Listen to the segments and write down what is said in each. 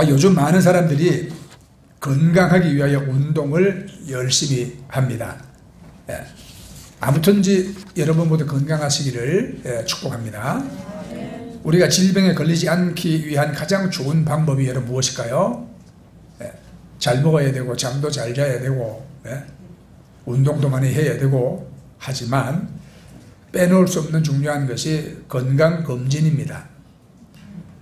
요즘 많은 사람들이 건강하기 위하여 운동을 열심히 합니다. 아무튼 여러분 모두 건강하시기를 축복합니다. 우리가 질병에 걸리지 않기 위한 가장 좋은 방법이 여러분 무엇일까요? 잘 먹어야 되고 잠도 잘 자야 되고 운동도 많이 해야 되고, 하지만 빼놓을 수 없는 중요한 것이 건강검진입니다.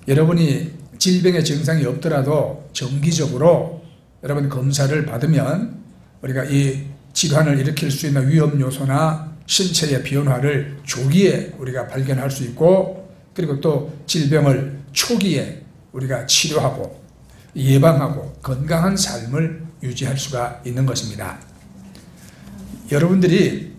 여러분이 질병의 증상이 없더라도 정기적으로 여러분 검사를 받으면 우리가 이 질환을 일으킬 수 있는 위험 요소나 신체의 변화를 조기에 우리가 발견할 수 있고, 그리고 또 질병을 초기에 우리가 치료하고 예방하고 건강한 삶을 유지할 수가 있는 것입니다. 여러분들이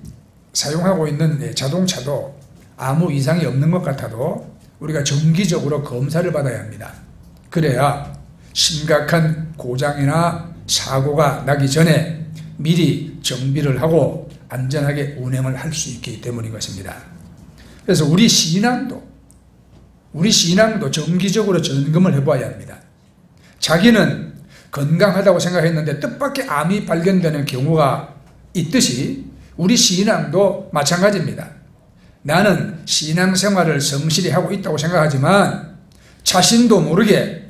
사용하고 있는 자동차도 아무 이상이 없는 것 같아도 우리가 정기적으로 검사를 받아야 합니다. 그래야 심각한 고장이나 사고가 나기 전에 미리 정비를 하고 안전하게 운행을 할 수 있기 때문인 것입니다. 그래서 우리 신앙도 정기적으로 점검을 해봐야 합니다. 자기는 건강하다고 생각했는데 뜻밖의 암이 발견되는 경우가 있듯이 우리 신앙도 마찬가지입니다. 나는 신앙생활을 성실히 하고 있다고 생각하지만 자신도 모르게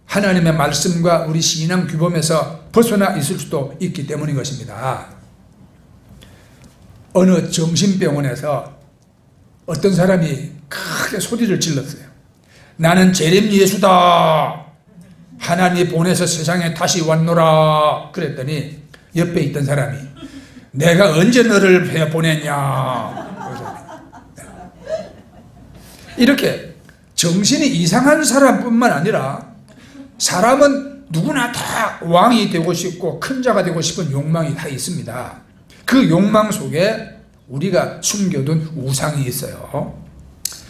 하나님의 말씀과 우리 신앙 규범에서 벗어나 있을 수도 있기 때문인 것입니다. 어느 정신병원에서 어떤 사람이 크게 소리를 질렀어요. 나는 재림 예수다. 하나님이 보내서 세상에 다시 왔노라. 그랬더니 옆에 있던 사람이 내가 언제 너를 보냈냐. 이렇게 정신이 이상한 사람뿐만 아니라 사람은 누구나 다 왕이 되고 싶고 큰 자가 되고 싶은 욕망이 다 있습니다. 그 욕망 속에 우리가 숨겨둔 우상이 있어요.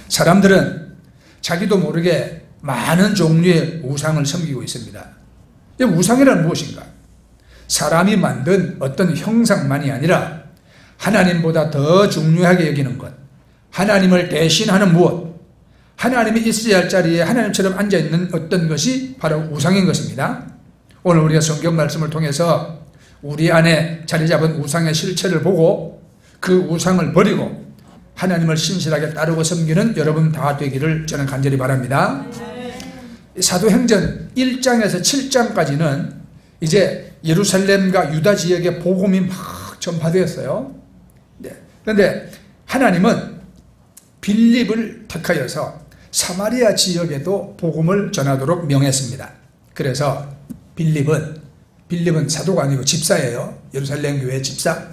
사람들은 자기도 모르게 많은 종류의 우상을 섬기고 있습니다. 우상이란 무엇인가? 사람이 만든 어떤 형상만이 아니라 하나님보다 더 중요하게 여기는 것, 하나님을 대신하는 무엇, 하나님이 있어야 할 자리에 하나님처럼 앉아있는 어떤 것이 바로 우상인 것입니다. 오늘 우리가 성경 말씀을 통해서 우리 안에 자리 잡은 우상의 실체를 보고 그 우상을 버리고 하나님을 신실하게 따르고 섬기는 여러분 다 되기를 저는 간절히 바랍니다. 사도행전 1장에서 7장까지는 이제 예루살렘과 유다 지역의 복음이 막 전파되었어요. 그런데 하나님은 빌립을 택하여서 사마리아 지역에도 복음을 전하도록 명했습니다. 그래서 빌립은 사도가 아니고 집사예요. 예루살렘 교회 집사.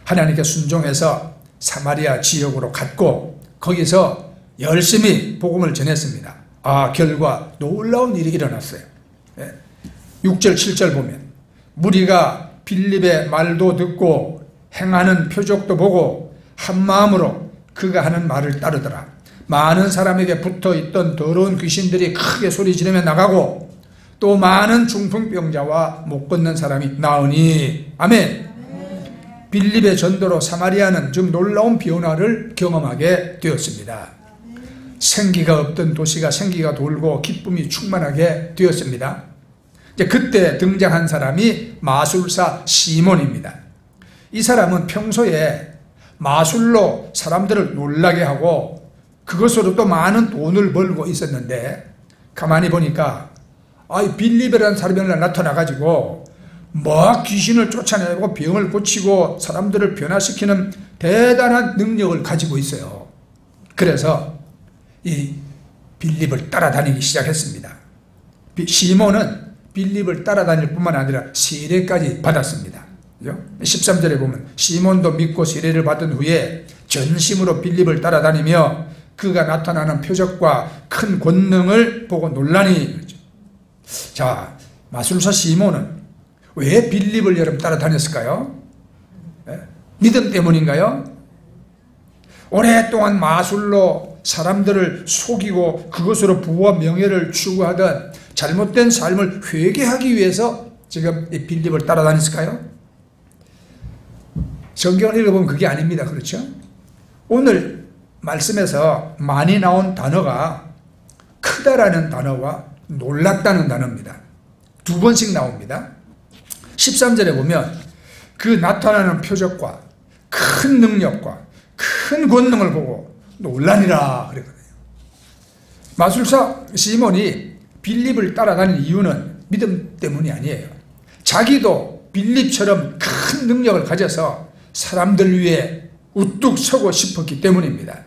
하나님께 순종해서 사마리아 지역으로 갔고 거기서 열심히 복음을 전했습니다. 결과 놀라운 일이 일어났어요. 6절 7절 보면 무리가 빌립의 말도 듣고 행하는 표적도 보고 한 마음으로 그가 하는 말을 따르더라. 많은 사람에게 붙어있던 더러운 귀신들이 크게 소리 지르며 나가고 또 많은 중풍병자와 못 걷는 사람이 나으니. 아멘. 빌립의 전도로 사마리아는 좀 놀라운 변화를 경험하게 되었습니다. 생기가 없던 도시가 생기가 돌고 기쁨이 충만하게 되었습니다. 이제 그때 등장한 사람이 마술사 시몬입니다. 이 사람은 평소에 마술로 사람들을 놀라게 하고 그것으로 또 많은 돈을 벌고 있었는데 가만히 보니까 빌립이라는 사람이 나타나가지고 귀신을 쫓아내고 병을 고치고 사람들을 변화시키는 대단한 능력을 가지고 있어요. 그래서 이 빌립을 따라다니기 시작했습니다. 시몬은 빌립을 따라다닐 뿐만 아니라 세례까지 받았습니다. 13절에 보면 시몬도 믿고 세례를 받은 후에 전심으로 빌립을 따라다니며 그가 나타나는 표적과 큰 권능을 보고 놀라니. 자, 마술사 시몬은 왜 빌립을 여러분 따라다녔을까요? 믿음 때문인가요? 오랫동안 마술로 사람들을 속이고 그것으로 부와 명예를 추구하던 잘못된 삶을 회개하기 위해서 지금 이 빌립을 따라다녔을까요? 성경을 읽어보면 그게 아닙니다. 그렇죠? 오늘 말씀에서 많이 나온 단어가 크다라는 단어와 놀랐다는 단어입니다. 두 번씩 나옵니다. 13절에 보면 그 나타나는 표적과 큰 능력과 큰 권능을 보고 놀라니라 그랬거든요. 마술사 시몬이 빌립을 따라다니는 이유는 믿음 때문이 아니에요. 자기도 빌립처럼 큰 능력을 가져서 사람들 위해 우뚝 서고 싶었기 때문입니다.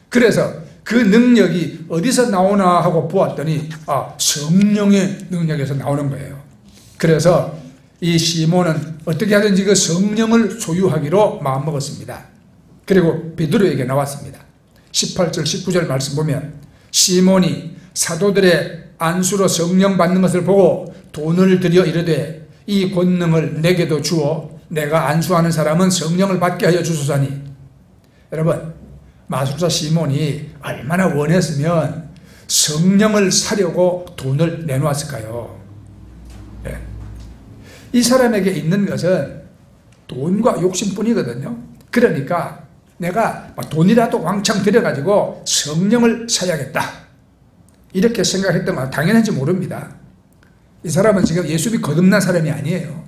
그래서 그 능력이 어디서 나오나 하고 보았더니 성령의 능력에서 나오는 거예요. 그래서 이 시몬은 어떻게 하든지 그 성령을 소유하기로 마음먹었습니다. 그리고 베드로에게 나왔습니다. 18절 19절 말씀 보면 시몬이 사도들의 안수로 성령 받는 것을 보고 돈을 들여 이르되 이 권능을 내게도 주어 내가 안수하는 사람은 성령을 받게 하여 주소서니. 여러분, 마술사 시몬이 얼마나 원했으면 성령을 사려고 돈을 내놓았을까요? 네. 이 사람에게 있는 것은 돈과 욕심뿐이거든요. 그러니까 내가 돈이라도 왕창 들여가지고 성령을 사야겠다, 이렇게 생각했더만 당연한지 모릅니다. 이 사람은 지금 예수비 거듭난 사람이 아니에요.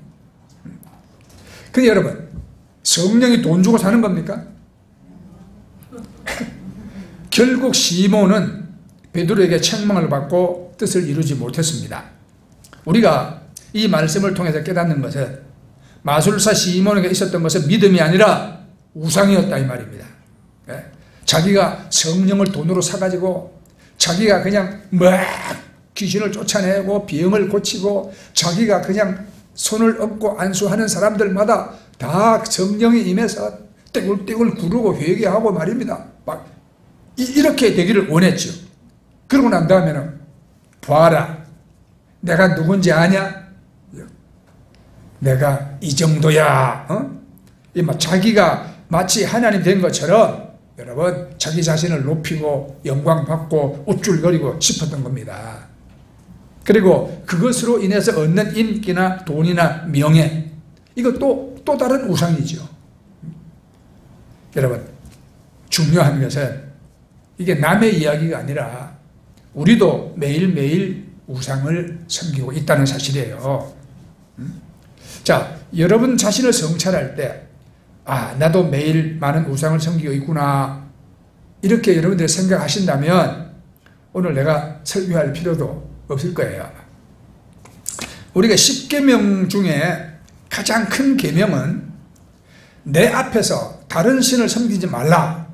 근데 여러분, 성령이 돈 주고 사는 겁니까? 결국 시몬은 베드로에게 책망을 받고 뜻을 이루지 못했습니다. 우리가 이 말씀을 통해서 깨닫는 것은 마술사 시몬에게 있었던 것은 믿음이 아니라 우상이었다 이 말입니다. 자기가 성령을 돈으로 사가지고 자기가 그냥 막 귀신을 쫓아내고 병을 고치고 자기가 그냥 손을 얹고 안수하는 사람들마다 다 성령이 임해서 떼굴떼굴 구르고 회개하고 말입니다. 막 이렇게 되기를 원했죠. 그러고 난 다음에는 봐라, 내가 누군지 아냐? 내가 이 정도야. 자기가 마치 하나님 된 것처럼 여러분 자기 자신을 높이고 영광 받고 우쭐거리고 싶었던 겁니다. 그리고 그것으로 인해서 얻는 인기나 돈이나 명예, 이것도 또 다른 우상이죠. 여러분, 중요한 것은 이게 남의 이야기가 아니라 우리도 매일매일 우상을 섬기고 있다는 사실이에요. 자, 여러분 자신을 성찰할 때 나도 매일 많은 우상을 섬기고 있구나, 이렇게 여러분들이 생각하신다면 오늘 내가 설교할 필요도 없을 거예요. 우리가 10계명 중에 가장 큰 계명은 내 앞에서 다른 신을 섬기지 말라,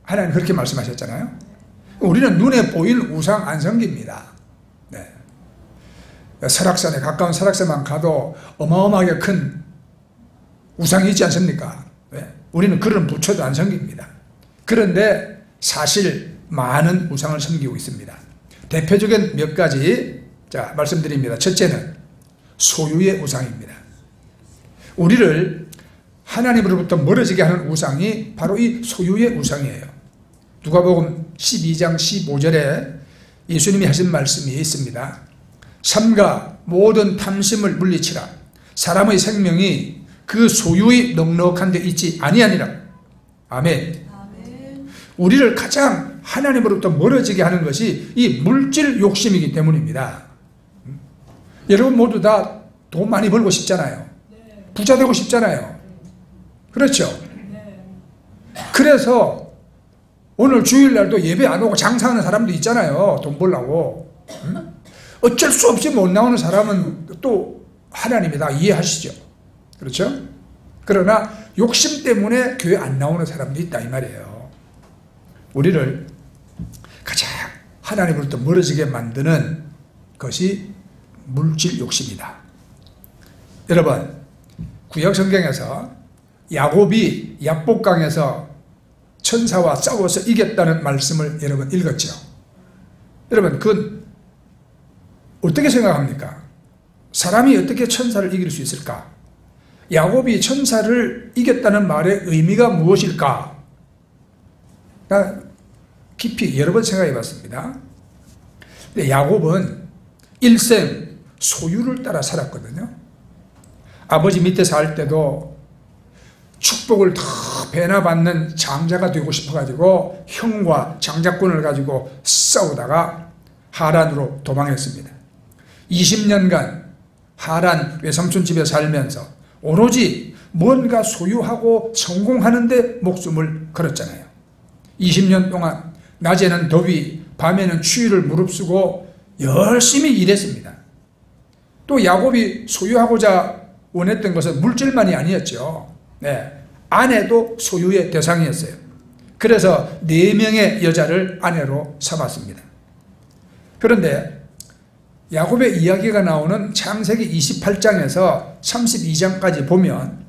하나님 그렇게 말씀하셨잖아요. 우리는 눈에 보이는 우상 안 섬깁니다. 네. 설악산에, 가까운 설악산만 가도 어마어마하게 큰 우상이 있지 않습니까? 네. 우리는 그런 부처도 안 섬깁니다. 그런데 사실 많은 우상을 섬기고 있습니다. 대표적인 몇 가지 말씀드립니다. 첫째는 소유의 우상입니다. 우리를 하나님으로부터 멀어지게 하는 우상이 바로 이 소유의 우상이에요. 누가복음 12장 15절에 예수님이 하신 말씀이 있습니다. 삼가 모든 탐심을 물리치라. 사람의 생명이 그 소유의 넉넉한 데 있지 아니하니라. 아멘. 우리를 가장 하나님으로부터 멀어지게 하는 것이 이 물질 욕심이기 때문입니다. 여러분 모두 다 돈 많이 벌고 싶잖아요. 부자 되고 싶잖아요. 그렇죠? 그래서 오늘 주일날도 예배 안 오고 장사하는 사람도 있잖아요. 돈 벌려고. 어쩔 수 없이 못 나오는 사람은 또 하나님이 다 이해하시죠. 그렇죠? 그러나 욕심 때문에 교회 안 나오는 사람도 있다 이 말이에요. 우리를 가장 하나님으로부터 멀어지게 만드는 것이 물질 욕심이다. 여러분, 구약 성경에서 야곱이 야복강에서 천사와 싸워서 이겼다는 말씀을 여러분 읽었죠. 여러분, 그건 어떻게 생각합니까? 사람이 어떻게 천사를 이길 수 있을까? 야곱이 천사를 이겼다는 말의 의미가 무엇일까? 깊이 여러 번 생각해 봤습니다. 야곱은 일생 소유를 따라 살았거든요. 아버지 밑에 살 때도 축복을 더 배나 받는 장자가 되고 싶어가지고 형과 장자권을 가지고 싸우다가 하란으로 도망했습니다. 20년간 하란 외삼촌 집에 살면서 오로지 뭔가 소유하고 성공하는 데 목숨을 걸었잖아요. 20년 동안 낮에는 더위, 밤에는 추위를 무릅쓰고 열심히 일했습니다. 또 야곱이 소유하고자 원했던 것은 물질만이 아니었죠. 네, 아내도 소유의 대상이었어요. 그래서 4명의 여자를 아내로 삼았습니다. 그런데 야곱의 이야기가 나오는 창세기 28장에서 32장까지 보면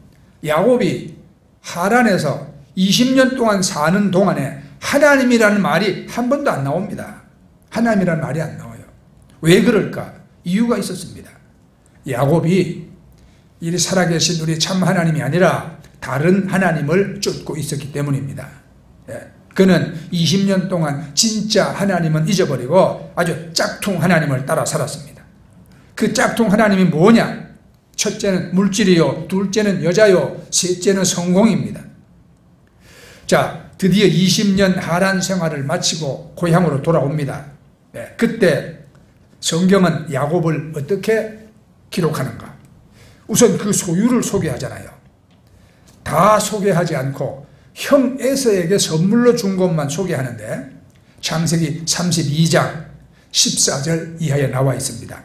야곱이 하란에서 20년 동안 사는 동안에 하나님이라는 말이 한 번도 안 나옵니다. 하나님이라는 말이 안 나와요. 왜 그럴까? 이유가 있었습니다. 야곱이 이 살아계신 우리 참 하나님이 아니라 다른 하나님을 쫓고 있었기 때문입니다. 그는 20년 동안 진짜 하나님은 잊어버리고 아주 짝퉁 하나님을 따라 살았습니다. 그 짝퉁 하나님이 뭐냐? 첫째는 물질이요, 둘째는 여자요, 셋째는 성공입니다. 자, 드디어 20년 하란 생활을 마치고 고향으로 돌아옵니다. 그때 성경은 야곱을 어떻게 기록하는가? 우선 그 소유를 소개하잖아요. 다 소개하지 않고 형 에서에게 선물로 준 것만 소개하는데 창세기 32장 14절 이하에 나와 있습니다.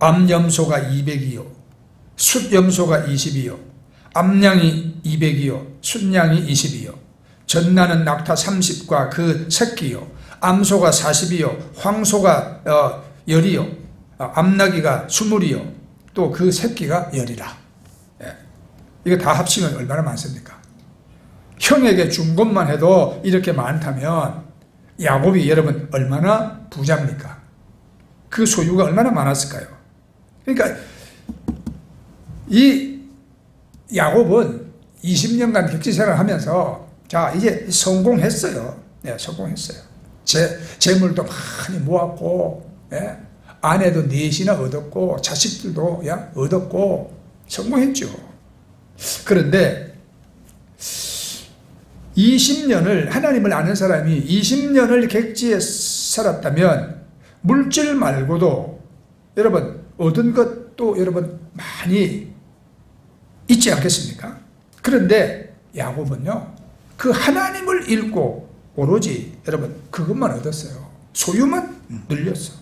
암염소가 200이요 숫염소가 20이요 암양이 200이요 숫양이 20이요 전나는 낙타 30과 그 새끼요 암소가 40이요 황소가 10이요 암나귀가 20이요 또 그 새끼가 10이라. 이거 다 합치면 얼마나 많습니까? 형에게 준 것만 해도 이렇게 많다면 야곱이 여러분 얼마나 부자입니까? 그 소유가 얼마나 많았을까요? 그러니까 이 야곱은 20년간 객지생활을 하면서 자 이제 성공했어요. 네, 성공했어요. 재물도 많이 모았고 아내도 넷이나 얻었고 자식들도 얻었고 성공했죠. 그런데 20년을 하나님을 아는 사람이 20년을 객지에 살았다면 물질 말고도 여러분 얻은 것도 여러분 많이 있지 않겠습니까? 그런데 야곱은요 그 하나님을 잃고 오로지 여러분 그것만 얻었어요. 소유만 늘렸어.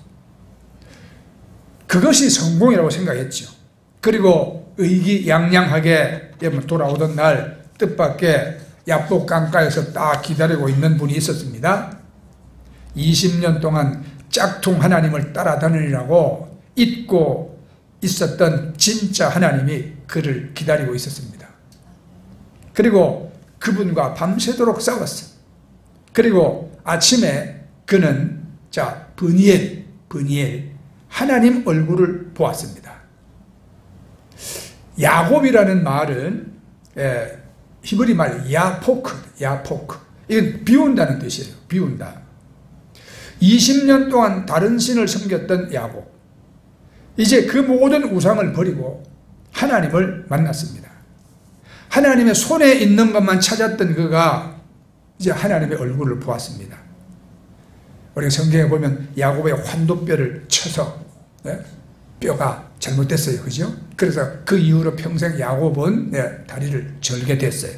그것이 성공이라고 생각했죠. 그리고 의기양양하게 돌아오던 날 뜻밖의 야복 강가에서 딱 기다리고 있는 분이 있었습니다. 20년 동안 짝퉁 하나님을 따라다니라고 잊고 있었던 진짜 하나님이 그를 기다리고 있었습니다. 그리고 그분과 밤새도록 싸웠어. 그리고 아침에 그는 브니엘 하나님 얼굴을 보았습니다. 야곱이라는 말은 히브리 말 야포크. 이건 비운다는 뜻이에요. 비운다. 20년 동안 다른 신을 섬겼던 야곱. 이제 그 모든 우상을 버리고 하나님을 만났습니다. 하나님의 손에 있는 것만 찾았던 그가 이제 하나님의 얼굴을 보았습니다. 우리가 성경에 보면 야곱의 환도뼈를 쳐서 뼈가 잘못됐어요. 그죠? 그래서 그 이후로 평생 야곱은 다리를 절게 됐어요.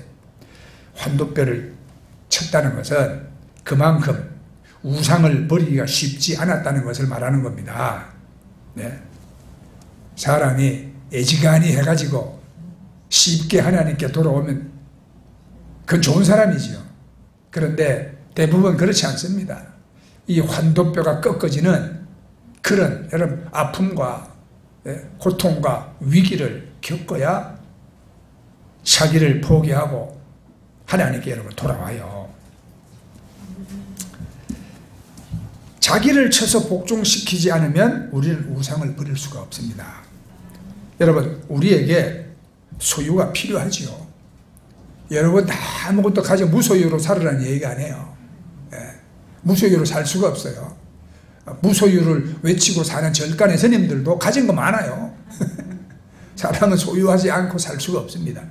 환도뼈를 쳤다는 것은 그만큼 우상을 버리기가 쉽지 않았다는 것을 말하는 겁니다. 사람이 애지간히 해가지고 쉽게 하나님께 돌아오면 그건 좋은 사람이죠. 그런데 대부분 그렇지 않습니다. 이 환도뼈가 꺾어지는 그런 여러분 아픔과 고통과 위기를 겪어야 자기를 포기하고 하나님께 여러분 돌아와요. 자기를 쳐서 복종시키지 않으면 우리는 우상을 버릴 수가 없습니다. 여러분 우리에게 소유가 필요하지요. 여러분 다 아무것도 가지고 무소유로 살으라는 얘기가 아니에요. 무소유로 살 수가 없어요. 무소유를 외치고 사는 절간의 스님들도 가진 거 많아요. 사람은 소유하지 않고 살 수가 없습니다.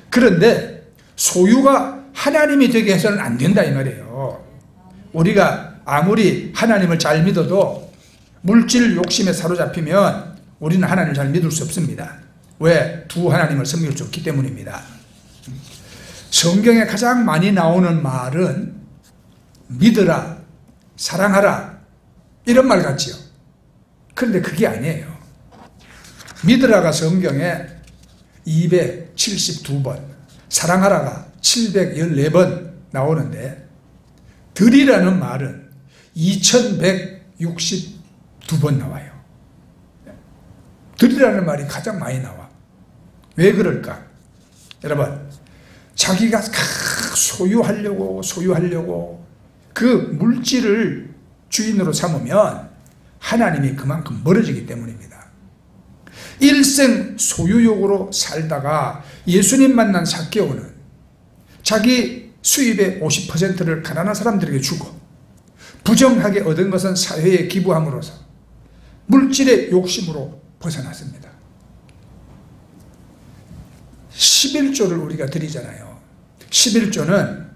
그런데 소유가 하나님이 되게 해서는 안 된다 이 말이에요. 우리가 아무리 하나님을 잘 믿어도 물질 욕심에 사로잡히면 우리는 하나님을 잘 믿을 수 없습니다. 왜? 두 하나님을 섬길 수 없기 때문입니다. 성경에 가장 많이 나오는 말은 믿으라, 사랑하라 이런 말 같지요. 그런데 그게 아니에요. 믿으라가 성경에 272번, 사랑하라가 714번 나오는데 들이라는 말은 2162번 나와요. 들이라는 말이 가장 많이 나와. 왜 그럴까? 여러분, 자기가 소유하려고 그 물질을 주인으로 삼으면 하나님이 그만큼 멀어지기 때문입니다. 일생 소유욕으로 살다가 예수님 만난 삭개오는 자기 수입의 50%를 가난한 사람들에게 주고 부정하게 얻은 것은 사회에 기부함으로써 물질의 욕심으로 벗어났습니다. 11조를 우리가 드리잖아요. 11조는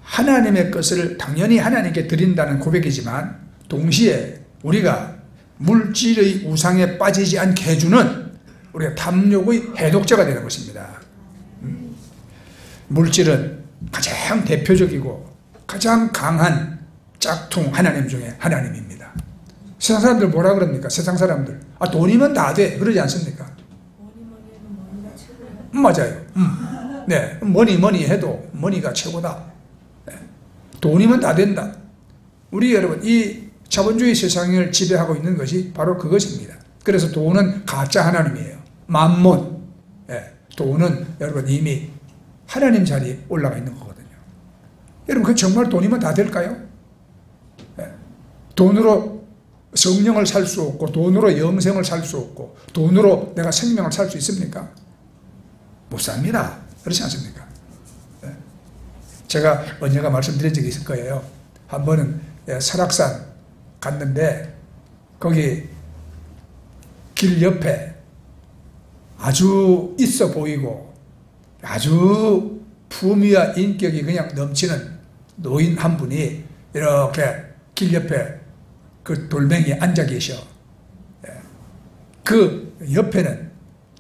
하나님의 것을 당연히 하나님께 드린다는 고백이지만 동시에 우리가 물질의 우상에 빠지지 않게 해주는 우리가 탐욕의 해독제가 되는 것입니다. 물질은 가장 대표적이고 가장 강한 짝퉁 하나님 중에 하나님입니다. 세상 사람들 뭐라 그럽니까? 세상 사람들 돈이면 다 돼 그러지 않습니까? 맞아요. 네, 뭐니 해도 머니가 최고다. 네. 돈이면 다 된다. 우리 여러분, 이 자본주의 세상을 지배하고 있는 것이 바로 그것입니다. 그래서 돈은 가짜 하나님이에요. 만몬. 네. 돈은 여러분 이미 하나님 자리에 올라가 있는 거거든요. 여러분, 그 정말 돈이면 다 될까요? 네. 돈으로 성령을 살 수 없고, 돈으로 영생을 살 수 없고, 돈으로 내가 생명을 살 수 있습니까? 못 삽니다. 그렇지 않습니까? 네. 제가 언젠가 말씀드린 적이 있을 거예요. 한 번은 설악산 갔는데 거기 길 옆에 아주 있어 보이고 아주 품위와 인격이 그냥 넘치는 노인 한 분이 이렇게 길 옆에 그 돌멩이에 앉아 계셔. 그 옆에는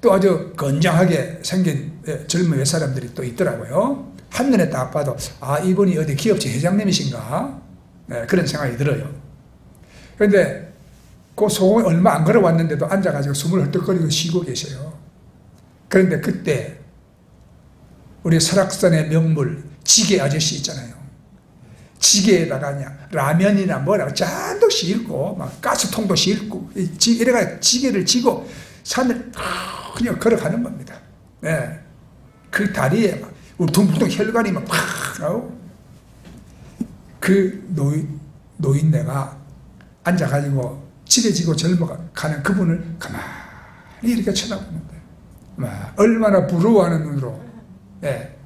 또 아주 건장하게 생긴 젊은 외사람들이 또 있더라고요. 한눈에 딱 봐도 이분이 어디 기업체 회장님이신가? 네, 그런 생각이 들어요. 그런데 그 소공이 얼마 안 걸어왔는데도 앉아가지고 숨을 헐떡거리고 쉬고 계셔요. 그런데 그때 우리 설악산의 명물 지게 아저씨 있잖아요. 지게에다가 그냥 라면이나 뭐라고 잔뜩 싣고 막 가스통도 싣고 이래가 지게를 지고 산을 그냥 걸어가는 겁니다. 네. 그 다리에 막 둥둥 혈관이 막 팍 나오고 그 노인네가 앉아가지고 지게지고 젊어가는 그분을 가만히 이렇게 쳐다보는데 얼마나 부러워하는 눈으로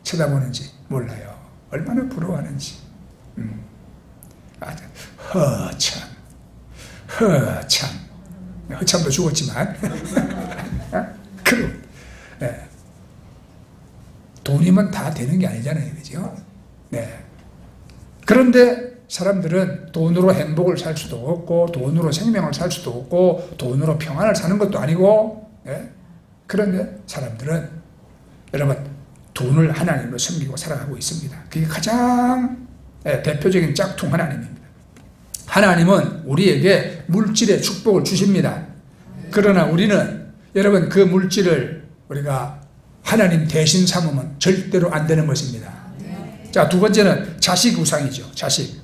쳐다보는지 몰라요. 얼마나 부러워하는지. 아주 허참도 죽었지만 돈이면 다 되는 게 아니잖아요. 그죠? 네. 그런데 사람들은 돈으로 행복을 살 수도 없고 돈으로 생명을 살 수도 없고 돈으로 평안을 사는 것도 아니고 그런데 사람들은 여러분 돈을 하나님으로 섬기고 살아가고 있습니다. 그게 가장 대표적인 짝퉁 하나님입니다. 하나님은 우리에게 물질의 축복을 주십니다. 그러나 우리는 여러분 그 물질을 우리가 하나님 대신 삼으면 절대로 안 되는 것입니다. 자, 두 번째는 자식 우상이죠. 자식.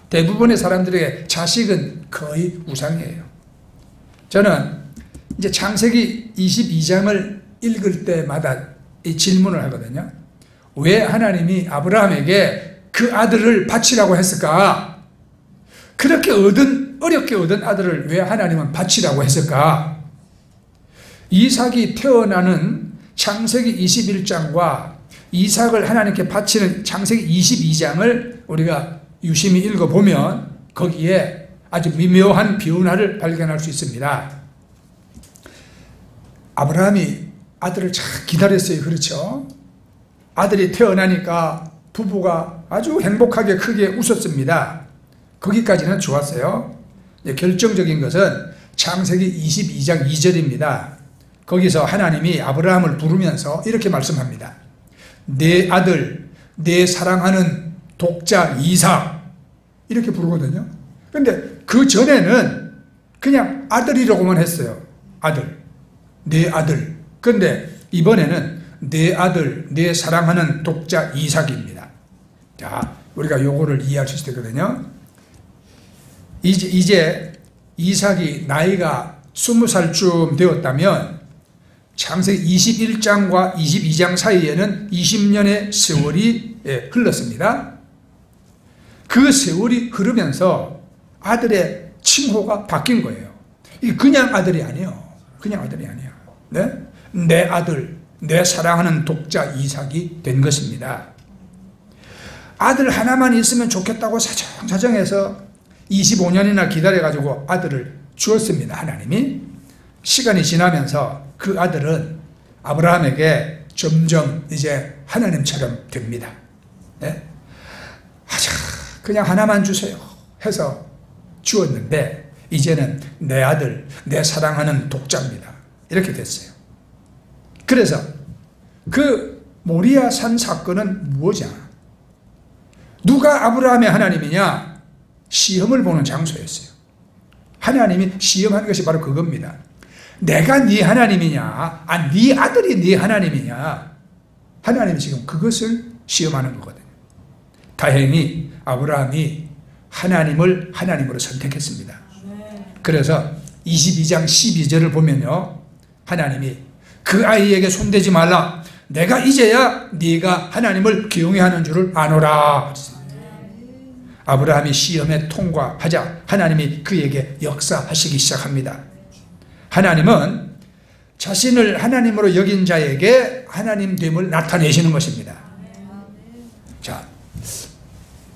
대부분의 사람들에게 자식은 거의 우상이에요. 저는 이제 창세기 22장을 읽을 때마다 이 질문을 하거든요. 왜 하나님이 아브라함에게 그 아들을 바치라고 했을까? 그렇게 어렵게 얻은 아들을 왜 하나님은 바치라고 했을까? 이삭이 태어나는 창세기 21장과 이삭을 하나님께 바치는 창세기 22장을 우리가 유심히 읽어보면 거기에 아주 미묘한 비운화를 발견할 수 있습니다. 아브라함이 아들을 참 기다렸어요. 그렇죠? 아들이 태어나니까 부부가 아주 행복하게 크게 웃었습니다. 거기까지는 좋았어요. 결정적인 것은 창세기 22장 2절입니다. 거기서 하나님이 아브라함을 부르면서 이렇게 말씀합니다. 내 아들, 내 사랑하는 독자 이삭, 이렇게 부르거든요. 그런데 그 전에는 그냥 아들이라고만 했어요. 아들, 내 아들. 그런데 이번에는 내 아들, 내 사랑하는 독자 이삭입니다. 자, 우리가 요거를 이해할 수 있을 때거든요. 이제 이삭이 나이가 20살쯤 되었다면 창세기 21장과 22장 사이에는 20년의 세월이 흘렀습니다. 그 세월이 흐르면서 아들의 칭호가 바뀐 거예요. 이게 그냥 아들이 아니에요. 그냥 아들이 아니에요. 네? 내 아들, 내 사랑하는 독자 이삭이 된 것입니다. 아들 하나만 있으면 좋겠다고 사정사정해서 25년이나 기다려가지고 아들을 주었습니다. 하나님이. 시간이 지나면서 그 아들은 아브라함에게 점점 이제 하나님처럼 됩니다. 네? 그냥 하나만 주세요 해서 주었는데 이제는 내 아들, 내 사랑하는 독자입니다. 이렇게 됐어요. 그래서 그 모리아 산 사건은 무엇이냐? 누가 아브라함의 하나님이냐? 시험을 보는 장소였어요. 하나님이 시험하는 것이 바로 그겁니다. 내가 네 하나님이냐? 네 아들이 네 하나님이냐? 하나님이 지금 그것을 시험하는 거거든요. 다행히 아브라함이 하나님을 하나님으로 선택했습니다. 그래서 22장 12절을 보면요, 하나님이 그 아이에게 손대지 말라. 내가 이제야 네가 하나님을 경외하는 줄을 아노라. 아브라함이 시험에 통과하자 하나님이 그에게 역사하시기 시작합니다. 하나님은 자신을 하나님으로 여긴 자에게 하나님됨을 나타내시는 것입니다. 자,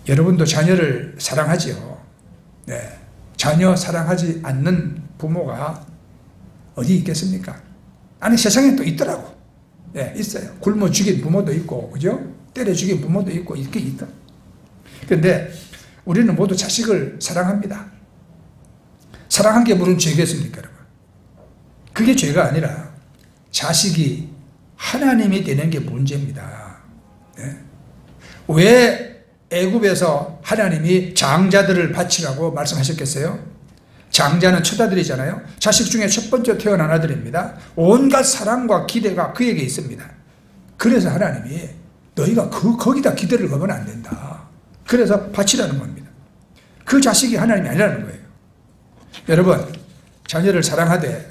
여러분도 자녀를 사랑하지요. 네. 자녀 사랑하지 않는 부모가 어디 있겠습니까? 아니, 세상에 또 있더라고. 네, 있어요. 굶어 죽인 부모도 있고, 그죠? 때려 죽인 부모도 있고, 이렇게 있다. 그런데 우리는 모두 자식을 사랑합니다. 사랑한 게 무슨 죄겠습니까, 여러분? 그게 죄가 아니라 자식이 하나님이 되는 게 문제입니다. 네? 왜 애굽에서 하나님이 장자들을 바치라고 말씀하셨겠어요? 장자는 첫 아들이잖아요. 자식 중에 첫 번째 태어난 아들입니다. 온갖 사랑과 기대가 그에게 있습니다. 그래서 하나님이 너희가 거기다 기대를 걸면 안 된다. 그래서 바치라는 겁니다. 그 자식이 하나님이 아니라는 거예요. 여러분, 자녀를 사랑하되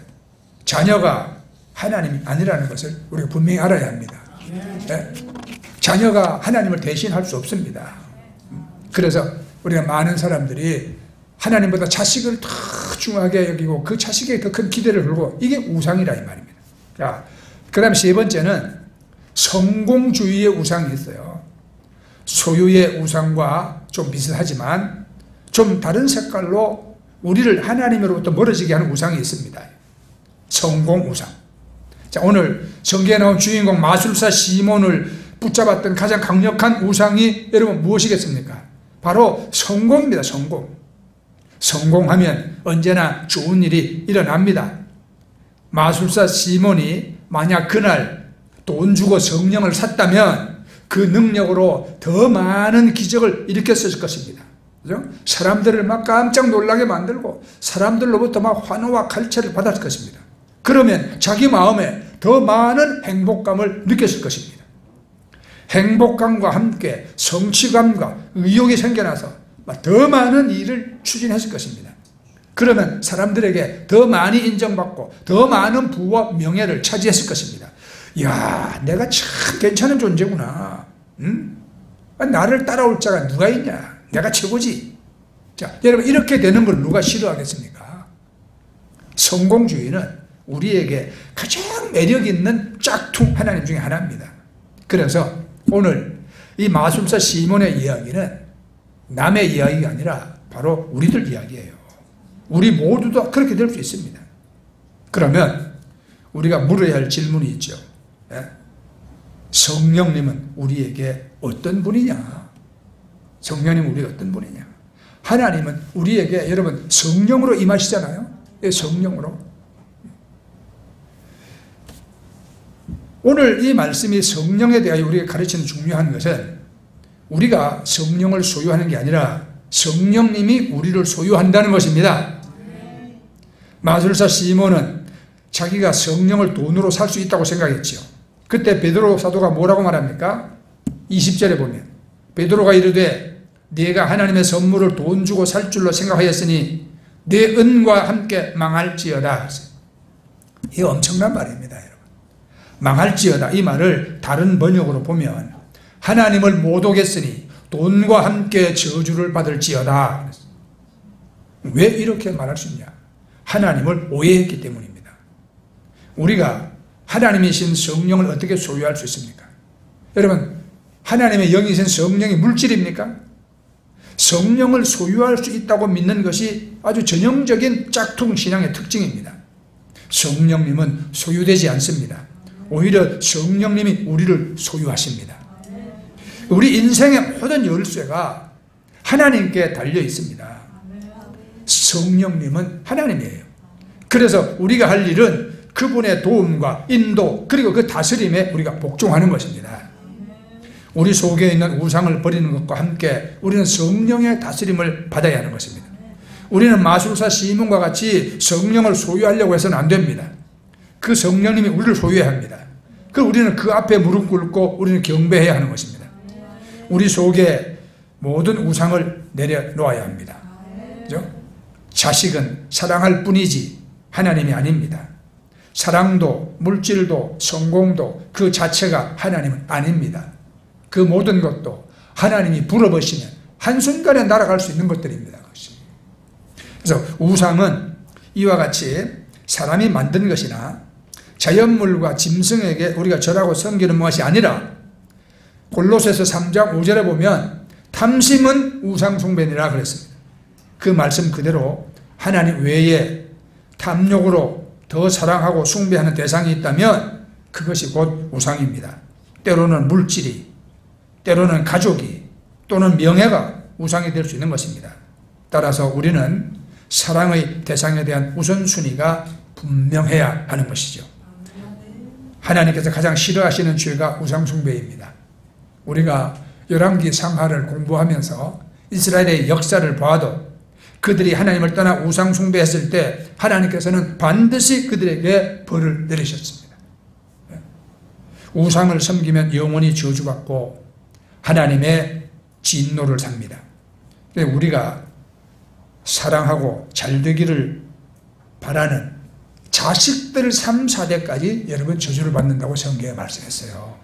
자녀가 하나님이 아니라는 것을 우리가 분명히 알아야 합니다. 네? 자녀가 하나님을 대신할 수 없습니다. 그래서 우리가 많은 사람들이 하나님보다 자식을 더 중요하게 여기고 그 자식에게 더 큰 기대를 걸고, 이게 우상이라 이 말입니다. 자, 그 다음 세 번째는 성공주의의 우상이 있어요. 소유의 우상과 좀 비슷하지만 좀 다른 색깔로 우리를 하나님으로부터 멀어지게 하는 우상이 있습니다. 성공 우상. 자, 오늘 성경에 나온 주인공 마술사 시몬을 붙잡았던 가장 강력한 우상이 여러분 무엇이겠습니까? 바로 성공입니다. 성공. 성공하면 언제나 좋은 일이 일어납니다. 마술사 시몬이 만약 그날 돈 주고 성령을 샀다면 그 능력으로 더 많은 기적을 일으켰을 것입니다. 그죠? 사람들을 막 깜짝 놀라게 만들고 사람들로부터 막 환호와 갈채를 받았을 것입니다. 그러면 자기 마음에 더 많은 행복감을 느꼈을 것입니다. 행복감과 함께 성취감과 의욕이 생겨나서 더 많은 일을 추진했을 것입니다. 그러면 사람들에게 더 많이 인정받고 더 많은 부와 명예를 차지했을 것입니다. 이야, 내가 참 괜찮은 존재구나. 응? 나를 따라올 자가 누가 있냐? 내가 최고지. 자, 여러분, 이렇게 되는 걸 누가 싫어하겠습니까? 성공주의는 우리에게 가장 매력 있는 짝퉁 하나님 중에 하나입니다. 그래서 오늘 이 마술사 시몬의 이야기는 남의 이야기가 아니라 바로 우리들 이야기예요. 우리 모두도 그렇게 될 수 있습니다. 그러면 우리가 물어야 할 질문이 있죠. 성령님은 우리에게 어떤 분이냐? 성령님은 우리가 어떤 분이냐? 하나님은 우리에게 여러분 성령으로 임하시잖아요. 성령으로. 오늘 이 말씀이 성령에 대하여 우리에게 가르치는 중요한 것은 우리가 성령을 소유하는 게 아니라 성령님이 우리를 소유한다는 것입니다. 마술사 시몬은 자기가 성령을 돈으로 살 수 있다고 생각했죠. 그때 베드로 사도가 뭐라고 말합니까? 20절에 보면 베드로가 이르되 네가 하나님의 선물을 돈 주고 살 줄로 생각하였으니 네 은과 함께 망할지어다. 이거 엄청난 말입니다, 여러분. 망할지어다. 이 말을 다른 번역으로 보면 하나님을 못 오겠으니 돈과 함께 저주를 받을지어다. 왜 이렇게 말할 수 있냐? 하나님을 오해했기 때문입니다. 우리가 하나님이신 성령을 어떻게 소유할 수 있습니까? 여러분, 하나님의 영이신 성령이 물질입니까? 성령을 소유할 수 있다고 믿는 것이 아주 전형적인 짝퉁 신앙의 특징입니다. 성령님은 소유되지 않습니다. 오히려 성령님이 우리를 소유하십니다. 우리 인생의 모든 열쇠가 하나님께 달려 있습니다. 성령님은 하나님이에요. 그래서 우리가 할 일은 그분의 도움과 인도 그리고 그 다스림에 우리가 복종하는 것입니다. 우리 속에 있는 우상을 버리는 것과 함께 우리는 성령의 다스림을 받아야 하는 것입니다. 우리는 마술사 시몬과 같이 성령을 소유하려고 해서는 안 됩니다. 그 성령님이 우리를 소유해야 합니다. 우리는 그 앞에 무릎 꿇고 우리는 경배해야 하는 것입니다. 우리 속에 모든 우상을 내려놓아야 합니다. 그죠? 자식은 사랑할 뿐이지 하나님이 아닙니다. 사랑도 물질도 성공도 그 자체가 하나님은 아닙니다. 그 모든 것도 하나님이 불어버시면 한순간에 날아갈 수 있는 것들입니다. 그래서 우상은 이와 같이 사람이 만든 것이나 자연물과 짐승에게 우리가 절하고 섬기는 것이 아니라 골로새서 3장 5절에 보면 탐심은 우상 숭배니라 그랬습니다. 그 말씀 그대로 하나님 외에 탐욕으로 더 사랑하고 숭배하는 대상이 있다면 그것이 곧 우상입니다. 때로는 물질이, 때로는 가족이, 또는 명예가 우상이 될 수 있는 것입니다. 따라서 우리는 사랑의 대상에 대한 우선순위가 분명해야 하는 것이죠. 하나님께서 가장 싫어하시는 죄가 우상숭배입니다. 우리가 열왕기 상하를 공부하면서 이스라엘의 역사를 봐도 그들이 하나님을 떠나 우상숭배했을 때 하나님께서는 반드시 그들에게 벌을 내리셨습니다. 우상을 섬기면 영원히 저주받고 하나님의 진노를 삽니다. 우리가 사랑하고 잘되기를 바라는 자식들 3, 4대까지 여러분 저주를 받는다고 성경에 말씀했어요.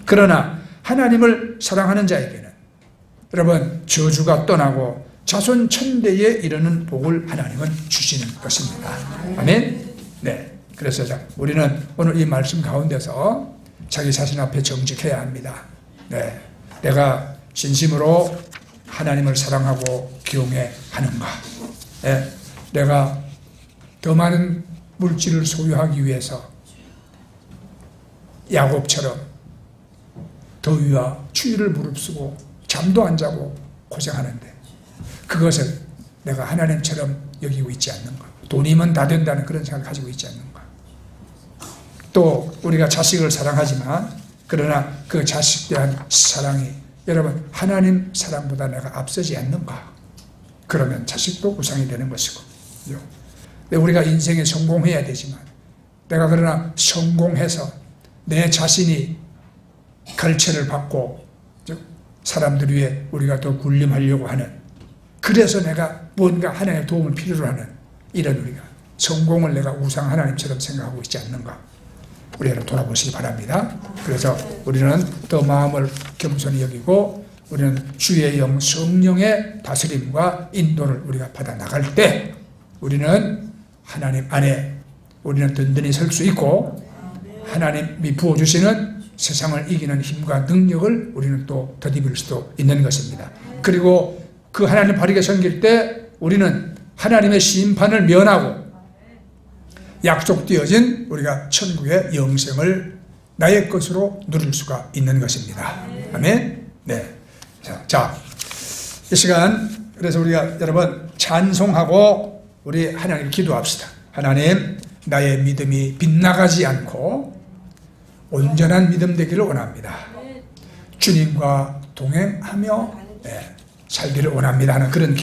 그러나 하나님을 사랑하는 자에게는 여러분 저주가 떠나고 자손 천대에 이르는 복을 하나님은 주시는 것입니다. 아멘. 네. 그래서 우리는 오늘 이 말씀 가운데서 자기 자신 앞에 정직해야 합니다. 네. 내가 진심으로 하나님을 사랑하고 경외하는가? 네. 내가 더 많은 물질을 소유하기 위해서 야곱처럼 더위와 추위를 무릅쓰고 잠도 안 자고 고생하는데 그것을 내가 하나님처럼 여기고 있지 않는가? 돈이면 다 된다는 그런 생각을 가지고 있지 않는가? 또 우리가 자식을 사랑하지만 그러나 그 자식에 대한 사랑이 여러분 하나님 사랑보다 내가 앞서지 않는가? 그러면 자식도 우상이 되는 것이고 우리가 인생에 성공해야 되지만 내가 그러나 성공해서 내 자신이 갈채를 받고 사람들 위해 우리가 더 군림하려고 하는 그래서 내가 뭔가 하나님의 도움을 필요로 하는 이런 우리가 성공을 내가 우상 하나님처럼 생각하고 있지 않는가 우리를 돌아보시기 바랍니다. 그래서 우리는 더 마음을 겸손히 여기고 우리는 주의 영 성령의 다스림과 인도를 우리가 받아 나갈 때 우리는 하나님 안에 우리는 든든히 설 수 있고 하나님이 부어주시는 세상을 이기는 힘과 능력을 우리는 또 덧입을 수도 있는 것입니다. 그리고 그 하나님 바르게 섬길 때 우리는 하나님의 심판을 면하고 약속되어진 우리가 천국의 영생을 나의 것으로 누릴 수가 있는 것입니다. 아멘. 네. 자, 이 시간 그래서 우리가 여러분 찬송하고 우리 하나님을 기도합시다. 하나님, 나의 믿음이 빗나가지 않고 온전한 믿음 되기를 원합니다. 주님과 동행하며 살기를 원합니다 하는 그런